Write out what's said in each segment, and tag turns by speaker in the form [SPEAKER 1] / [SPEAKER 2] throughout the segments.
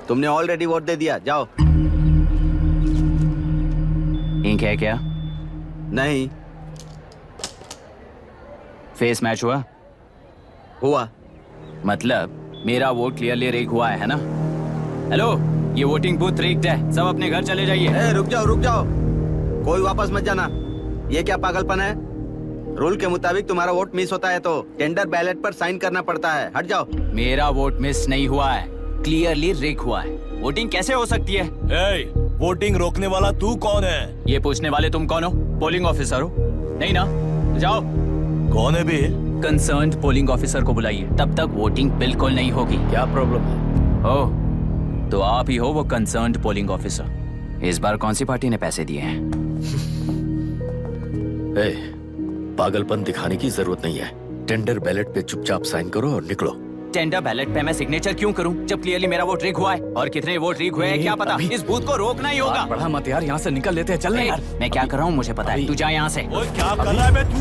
[SPEAKER 1] तुमने already vote दे दिया, जाओ।
[SPEAKER 2] इंक है क्या?
[SPEAKER 1] नहीं।
[SPEAKER 2] फेस मैच हुआ?
[SPEAKER 1] हुआ।
[SPEAKER 2] मतलब मेरा वोट क्लियरली रिग हुआ है ना? हेलो, ये वोटिंग बूथ रिग्ड है, सब अपने घर चले जाइए।
[SPEAKER 1] रुक जाओ रुक जाओ, कोई वापस मत जाना। ये क्या पागलपन है? रूल के मुताबिक तुम्हारा वोट मिस होता है तो टेंडर बैलेट पर साइन करना पड़ता है। हट जाओ।
[SPEAKER 2] मेरा वोट मिस नहीं हुआ है, क्लियरली रिग हुआ है। वोटिंग कैसे हो सकती है?
[SPEAKER 3] वोटिंग रोकने वाला तू कौन है?
[SPEAKER 2] ये पूछने वाले तुम कौन हो? पोलिंग ऑफिसर हो? नहीं ना? जाओ।
[SPEAKER 3] कौन है बे?
[SPEAKER 2] कंसर्न्ड पोलिंग ऑफिसर को बुलाइए, तब तक वोटिंग बिल्कुल नहीं होगी।
[SPEAKER 3] क्या प्रॉब्लम है?
[SPEAKER 2] ओह, तो आप ही हो वो कंसर्न्ड पोलिंग ऑफिसर। इस बार कौन सी पार्टी ने पैसे दिए हैं?
[SPEAKER 3] पागलपन दिखाने की जरूरत नहीं है। टेंडर बैलेट पे चुपचाप साइन करो और निकलो।
[SPEAKER 2] टेंडर बैलेट पे मैं सिग्नेचर क्यों करूं जब क्लियरली मेरा वोट रिग हुआ है? और कितने वोट रिग हुए हैं क्या पता। इस बूथ को रोकना ही होगा।
[SPEAKER 4] बढ़ा मत यार, यहाँ से निकल लेते हैं। चल यार।
[SPEAKER 2] मैं क्या कर रहा हूँ मुझे पता है। तू जा यहाँ से।
[SPEAKER 3] ओए क्या कर रहा है बे तू?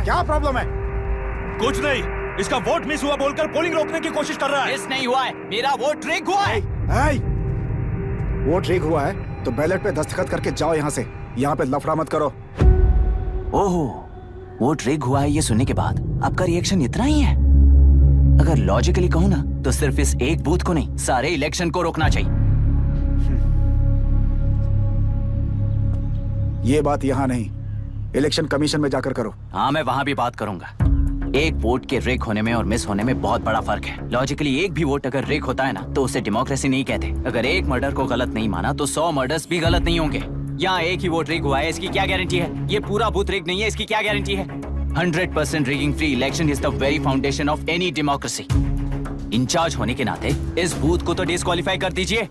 [SPEAKER 4] क्या प्रॉब्लम है?
[SPEAKER 3] कुछ नहीं, इसका वोट मिस हुआ बोलकर पोलिंग रोकने की कोशिश कर रहा है।
[SPEAKER 2] मिस नहीं हुआ है, मेरा वोट रिग हुआ है।
[SPEAKER 4] वोट रिग हुआ है तो बैलेट पे दस्तखत करके जाओ यहाँ से। यहाँ पे लफड़ा मत करो।
[SPEAKER 2] ओहो, वोट रिग हुआ है ये सुनने के बाद आपका रिएक्शन इतना ही है? अगर लॉजिकली कहूँ ना तो सिर्फ इस एक बूथ को नहीं, सारे इलेक्शन को रोकना चाहिए।
[SPEAKER 4] ये बात यहाँ नहीं, इलेक्शन कमीशन में जाकर करो।
[SPEAKER 2] हाँ, मैं वहाँ भी बात करूंगा। एक वोट के रिग होने में और मिस होने में बहुत बड़ा फर्क है। लॉजिकली एक भी वोट अगर रिग होता है ना तो उसे डेमोक्रेसी नहीं कहते। अगर एक मर्डर को गलत नहीं माना तो 100 मर्डर्स भी गलत नहीं होंगे। यहाँ एक ही वोट रिग हुआ है, इसकी क्या गारंटी है? ये पूरा बूथ रिग नहीं है, इसकी क्या गारंटी है? 100% rigging free election is the very foundation of any democracy. In charge होने के नाते इस बूथ को तो डिस्क्वालीफाई कर दीजिए।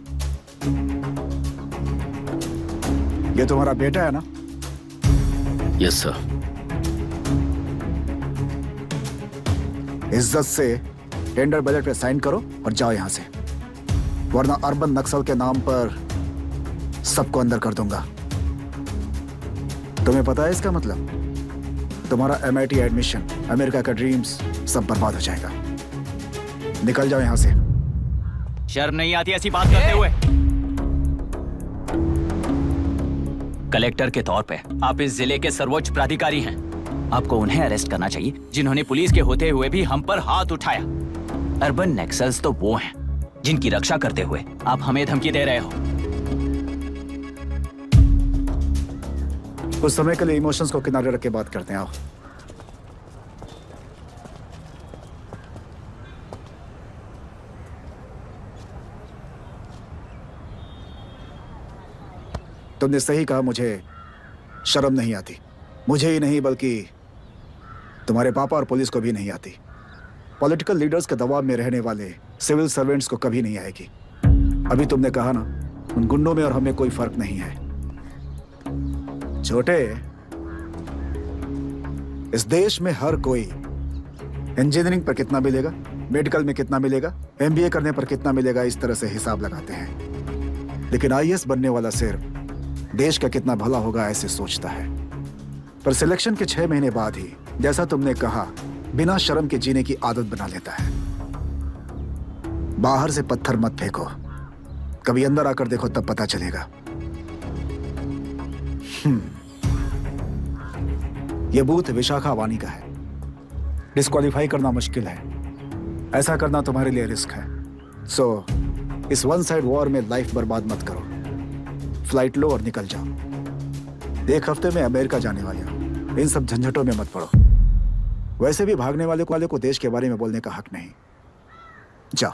[SPEAKER 4] ये तुम्हारा बेटा है ना?
[SPEAKER 3] Yes sir.
[SPEAKER 4] इज्जत से टेंडर बैलेट पे साइन करो और जाओ यहाँ से, वरना अर्बन नक्सल के नाम पर सबको अंदर कर दूंगा। तुम्हें पता है इसका मतलब? तुम्हारा MIT एडमिशन, अमेरिका का ड्रीम्स सब बर्बाद हो जाएगा। निकल जाओ यहाँ से।
[SPEAKER 2] शर्म नहीं आती ऐसी बात करते हुए? कलेक्टर के तौर पे आप इस जिले के सर्वोच्च प्राधिकारी हैं। आपको उन्हें अरेस्ट करना चाहिए जिन्होंने पुलिस के होते हुए भी हम पर हाथ उठाया। अर्बन नक्सल्स तो वो हैं जिनकी रक्षा करते हुए आप हमें धमकी दे रहे हो।
[SPEAKER 4] कुछ समय के लिए इमोशंस को किनारे रख के बात करते हैं। आओ। तुमने सही कहा, मुझे शर्म नहीं आती। मुझे ही नहीं बल्कि तुम्हारे पापा और पुलिस को भी नहीं आती। पॉलिटिकल लीडर्स के दबाव में रहने वाले सिविल सर्वेंट्स को कभी नहीं आएगी। अभी तुमने कहा ना, उन गुंडों में और हमें कोई फर्क नहीं है। छोटे, इस देश में हर कोई इंजीनियरिंग पर कितना मिलेगा, मेडिकल में कितना मिलेगा, MBA करने पर कितना मिलेगा, इस तरह से हिसाब लगाते हैं। लेकिन IAS बनने वाला सिर्फ देश का कितना भला होगा ऐसे सोचता है। पर सिलेक्शन के 6 महीने बाद ही, जैसा तुमने कहा, बिना शर्म के जीने की आदत बना लेता है। बाहर से पत्थर मत फेंको, कभी अंदर आकर देखो तब पता चलेगा। यह बूथ विशाखा वानी का है। डिस्क्वालीफाई करना मुश्किल है, ऐसा करना तुम्हारे लिए रिस्क है। सो इस वन साइड वॉर में लाइफ बर्बाद मत करो। फ्लाइट लो और निकल जाओ। 1 हफ्ते में अमेरिका जाने वाले हो, इन सब झंझटों में मत पड़ो। वैसे भी भागने वाले को देश के बारे में बोलने का हक नहीं। जाओ।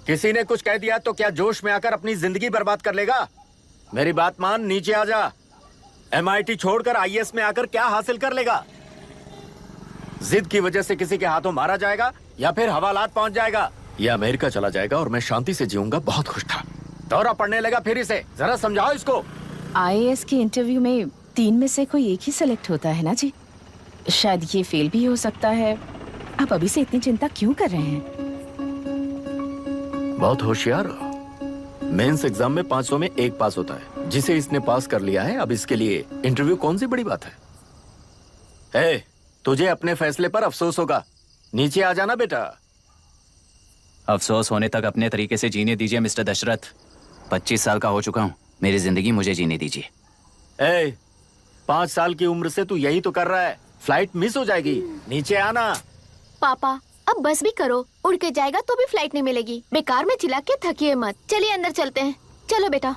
[SPEAKER 5] किसी ने कुछ कह दिया तो क्या जोश में आकर अपनी जिंदगी बर्बाद कर लेगा? मेरी बात मान, नीचे आ जा।
[SPEAKER 3] MIT छोड़कर IAS में आकर क्या हासिल कर लेगा? जिद की वजह से किसी के हाथों मारा जाएगा या फिर हवालात पहुंच जाएगा या अमेरिका चला जाएगा और मैं शांति से जीऊंगा। बहुत खुश था। दौरा पड़ने लगा फिर इसे। जरा समझाओ इसको।
[SPEAKER 5] IAS के इंटरव्यू में 3 में से कोई एक ही सेलेक्ट होता है ना जी। शायद ये फेल भी हो सकता है। आप अभी से इतनी चिंता क्यों कर रहे हैं?
[SPEAKER 3] बहुत होशियार हो। मेंस एग्जाम में 500 में 1 पास होता है, जिसे इसने पास कर लिया है। अब इसके लिए इंटरव्यू कौन सी बड़ी बात है? तुझे अपने फैसले पर अफसोस होगा। नीचे आ जाना बेटा।
[SPEAKER 2] अफसोस होने तक अपने तरीके से जीने दीजिए मिस्टर दशरथ। 25 साल का हो चुका हूँ। मेरी जिंदगी मुझे जीने दीजिए।
[SPEAKER 3] 5 साल की उम्र से तू यही तो कर रहा है। फ्लाइट मिस हो जाएगी। नीचे आना।
[SPEAKER 6] पापा अब बस भी करो, उड़ के जाएगा तो भी फ्लाइट नहीं मिलेगी। बेकार में चिल्ला के थकिए मत। चलिए अंदर चलते हैं। चलो बेटा।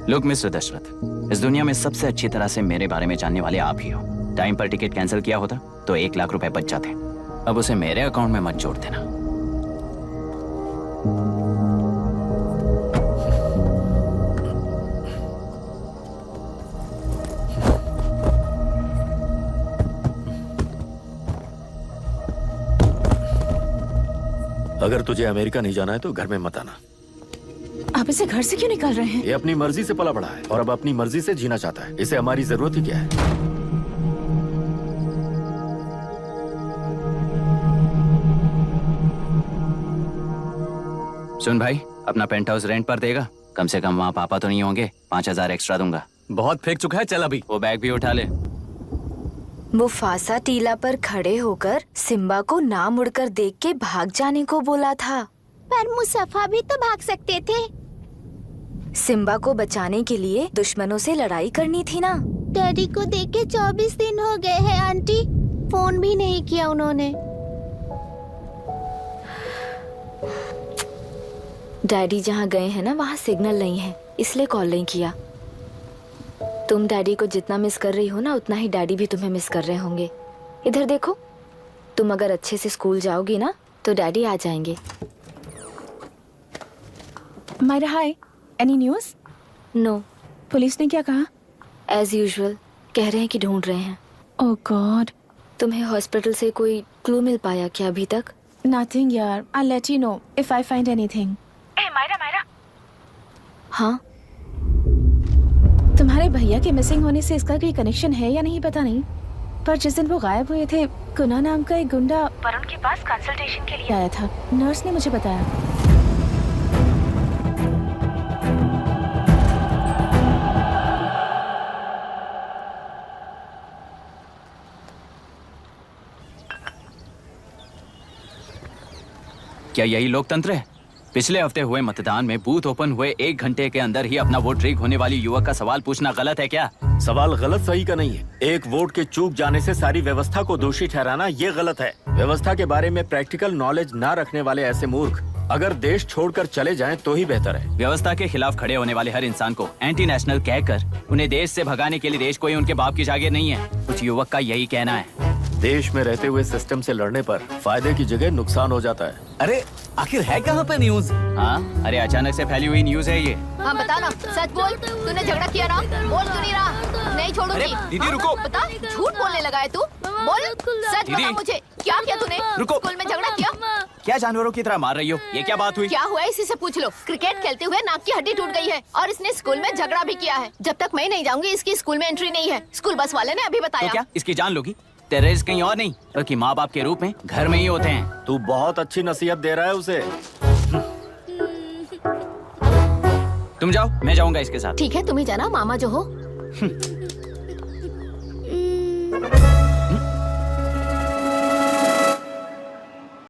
[SPEAKER 2] लुक मिस्टर दशरथ, इस दुनिया में सबसे अच्छी तरह से मेरे बारे में जानने वाले आप ही हो। टाइम पर टिकट कैंसिल किया होता तो 1 लाख रुपए बच जाते। अब उसे मेरे अकाउंट में मत जोड़ देना।
[SPEAKER 3] अगर तुझे अमेरिका नहीं जाना है तो घर में मत आना।
[SPEAKER 5] आप इसे घर से क्यों निकाल रहे हैं?
[SPEAKER 3] ये अपनी मर्जी से पला बड़ा है और अब अपनी मर्जी से जीना चाहता है। इसे हमारी जरूरत ही क्या है?
[SPEAKER 2] सुन भाई, अपना पेंट हाउस रेंट पर देगा? कम से कम वहाँ पापा तो नहीं होंगे। 5000 एक्स्ट्रा दूंगा।
[SPEAKER 7] बहुत फेंक चुका है, चल अभी।
[SPEAKER 2] वो बैग भी उठा ले।
[SPEAKER 8] मुफासा टीला पर खड़े होकर सिम्बा को ना मुड़कर देख के भाग जाने को बोला था।
[SPEAKER 6] पर मुसफ़ा भी तो भाग सकते थे।
[SPEAKER 8] सिम्बा को बचाने के लिए दुश्मनों से लड़ाई करनी थी ना।
[SPEAKER 6] डैडी को देख के 24 दिन हो गए हैं आंटी। फोन भी नहीं किया उन्होंने।
[SPEAKER 8] डैडी जहाँ गए हैं ना वहाँ सिग्नल नहीं है, इसलिए कॉल नहीं किया। तुम डैडी को जितना मिस कर रही हो ना उतना ही डैडी भी तुम्हें मिस कर रहे होंगे। इधर देखो, तुम अगर अच्छे से स्कूल जाओगी ना तो डैडी आ जाएंगे।
[SPEAKER 5] मायरा हाय, एनी न्यूज़?
[SPEAKER 8] नो।
[SPEAKER 5] पुलिस ने क्या कहा?
[SPEAKER 8] एज यूजुअल कह रहे हैं कि ढूंढ रहे हैं।
[SPEAKER 5] ओह गॉड।
[SPEAKER 8] तुम्हें हॉस्पिटल से कोई क्लू मिल पाया क्या अभी तक?
[SPEAKER 5] नथिंग यार, I let you know if I find anything. Myra.
[SPEAKER 8] हाँ,
[SPEAKER 5] तुम्हारे भैया के मिसिंग होने से इसका कोई कनेक्शन है या नहीं पता नहीं, पर जिस दिन वो गायब हुए थे कुना नाम का एक गुंडा वरुण के पास कंसल्टेशन के लिए आया था। नर्स ने मुझे बताया।
[SPEAKER 2] क्या यही लोकतंत्र है? पिछले हफ्ते हुए मतदान में बूथ ओपन हुए 1 घंटे के अंदर ही अपना वोट रीक होने वाली युवक का सवाल पूछना गलत है क्या?
[SPEAKER 3] सवाल गलत सही का नहीं है। एक वोट के चूक जाने से सारी व्यवस्था को दोषी ठहराना ये गलत है। व्यवस्था के बारे में प्रैक्टिकल नॉलेज ना रखने वाले ऐसे मूर्ख अगर देश छोड़कर चले जाएं तो ही बेहतर है।
[SPEAKER 2] व्यवस्था के खिलाफ खड़े होने वाले हर इंसान को एंटी नेशनल कहकर उन्हें देश से भगाने के लिए देश कोई उनके बाप की जागीर नहीं है। कुछ युवक का यही कहना है।
[SPEAKER 3] देश में रहते हुए सिस्टम से लड़ने पर फायदे की जगह नुकसान हो जाता है।
[SPEAKER 7] अरे आखिर है कहाँ पे न्यूज?
[SPEAKER 2] हाँ, अरे अचानक से फैली हुई न्यूज है ये।
[SPEAKER 6] हाँ बता ना, सच बोल। तूने झगड़ा किया ना? बोल क्यों नहीं रहा? नहीं छोड़ूंगी।
[SPEAKER 7] दीदी रुको।
[SPEAKER 6] बता, झूठ बोलने लगा है तू। बोल, सच बता मुझे, क्या किया तूने?
[SPEAKER 7] रुको।
[SPEAKER 6] स्कूल में झगड़ा किया?
[SPEAKER 2] क्या जानवरों की तरह मार रही हो? ये क्या बात हुई?
[SPEAKER 6] क्या हुआ है इसी से पूछ लो। क्रिकेट खेलते हुए नाक की हड्डी टूट गई है और इसने स्कूल में झगड़ा भी किया है। जब तक मैं नहीं जाऊंगी इसकी स्कूल में एंट्री नहीं है। स्कूल बस वाले ने अभी
[SPEAKER 2] तो
[SPEAKER 6] बताया।
[SPEAKER 2] क्या इसकी जान लोगी? टेररिस्ट कहीं और नहीं बल्कि माँ बाप के रूप में घर में ही होते हैं।
[SPEAKER 3] तू बहुत अच्छी नसीहत दे रहा है उसे।
[SPEAKER 2] तुम जाओ, मैं जाऊंगा इसके साथ।
[SPEAKER 6] ठीक है, तुम ही जाना, मामा जो हो।